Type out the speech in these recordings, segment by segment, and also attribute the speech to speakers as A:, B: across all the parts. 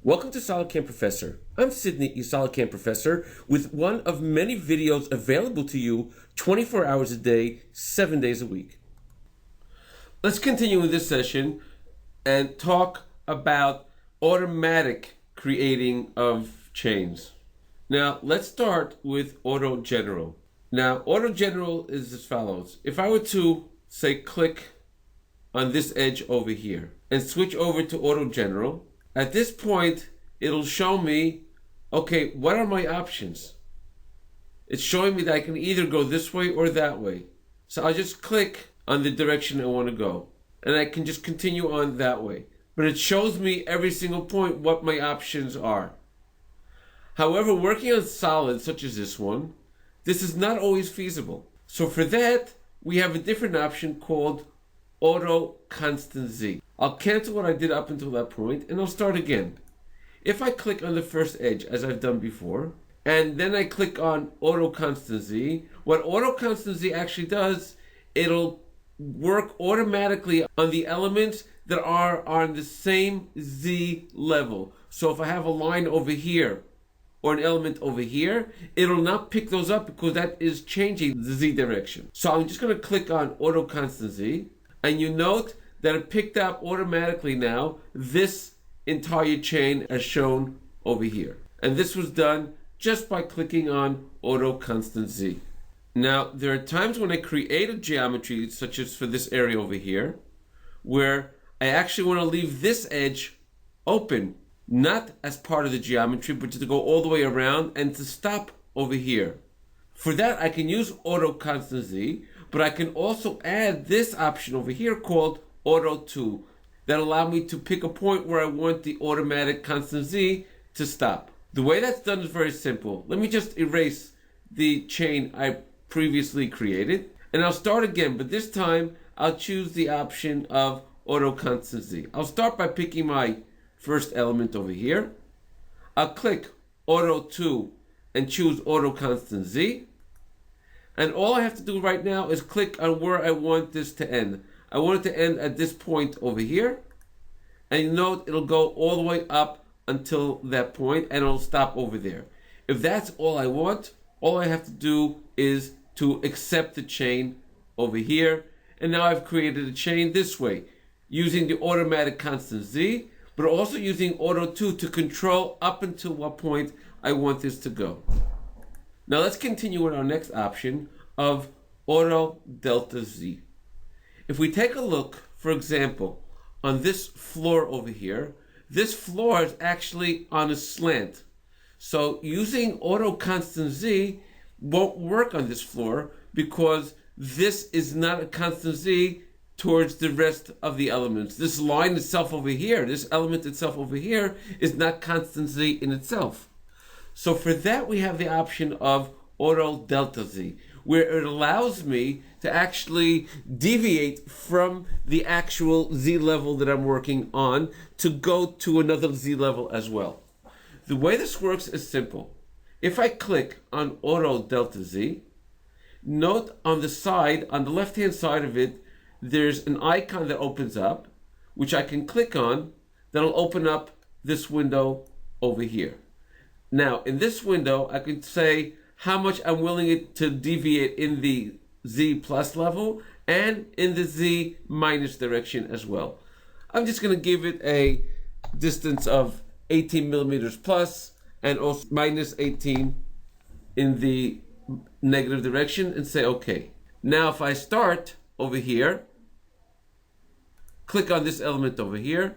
A: Welcome to SolidCAM Professor. I'm Sydney, your SolidCAM Professor, with one of many videos available to you 24 hours a day, 7 days a week. Let's continue in this session and talk about automatic creating of chains. Now, let's start with Auto General. Now, Auto General is as follows. If I were to, say, click on this edge over here and switch over to Auto General, at this point, it'll show me, okay, what are my options? It's showing me that I can either go this way or that way. So I'll just click on the direction I want to go, and I can just continue on that way. But it shows me every single point what my options are. However, working on solids such as this one, this is not always feasible. So for that, we have a different option called Auto Constant Z. I'll cancel what I did up until that point and I'll start again. If I click on the first edge as I've done before, and then I click on Auto Constant Z, what Auto Constant Z actually does, it'll work automatically on the elements that are on the same Z level. So if I have a line over here or an element over here, it'll not pick those up because that is changing the Z direction. So I'm just going to click on Auto Constant Z, and you note that it picked up automatically now this entire chain as shown over here. And this was done just by clicking on Auto Constant Z. Now, there are times when I create a geometry, such as for this area over here, where I actually want to leave this edge open, not as part of the geometry, but to go all the way around and to stop over here. For that, I can use Auto Constant Z, but I can also add this option over here called Auto To that allow me to pick a point where I want the automatic constant Z to stop. The way that's done is very simple. Let me just erase the chain I previously created, and I'll start again, but this time I'll choose the option of Auto Constant Z. I'll start by picking my first element over here. I'll click Auto To and choose Auto Constant Z. And all I have to do right now is click on where I want this to end. I want it to end at this point over here. And you note it'll go all the way up until that point and it'll stop over there. If that's all I want, all I have to do is to accept the chain over here. And now I've created a chain this way using the automatic constant Z, but also using Auto To to control up until what point I want this to go. Now let's continue with our next option of Auto Delta Z. If we take a look, for example, on this floor over here, this floor is actually on a slant. So using Auto Constant Z won't work on this floor because this is not a constant Z towards the rest of the elements. This line itself over here, this element itself over here, is not constant Z in itself. So for that, we have the option of Auto Delta Z, where it allows me to actually deviate from the actual Z level that I'm working on to go to another Z level as well. The way this works is simple. If I click on Auto Delta Z, note on the side, on the left-hand side of it, there's an icon that opens up, which I can click on, that'll open up this window over here. Now, in this window, I can say how much I'm willing it to deviate in the Z plus level and in the Z minus direction as well. I'm just going to give it a distance of 18 millimeters plus and also minus 18 in the negative direction and say OK. Now, if I start over here, click on this element over here.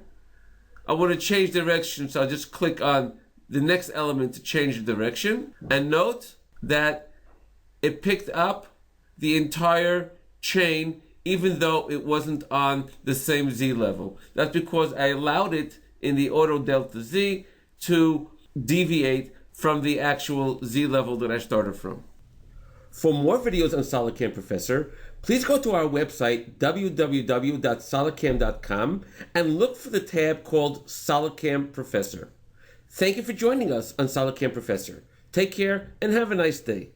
A: I want to change direction, so I'll just click on the next element to change the direction. And note that it picked up the entire chain even though it wasn't on the same Z level. That's because I allowed it in the Auto Delta Z to deviate from the actual Z level that I started from. For more videos on SolidCAM Professor, please go to our website, www.solidcam.com, and look for the tab called SolidCAM Professor. Thank you for joining us on SolidCAM Professor. Take care and have a nice day.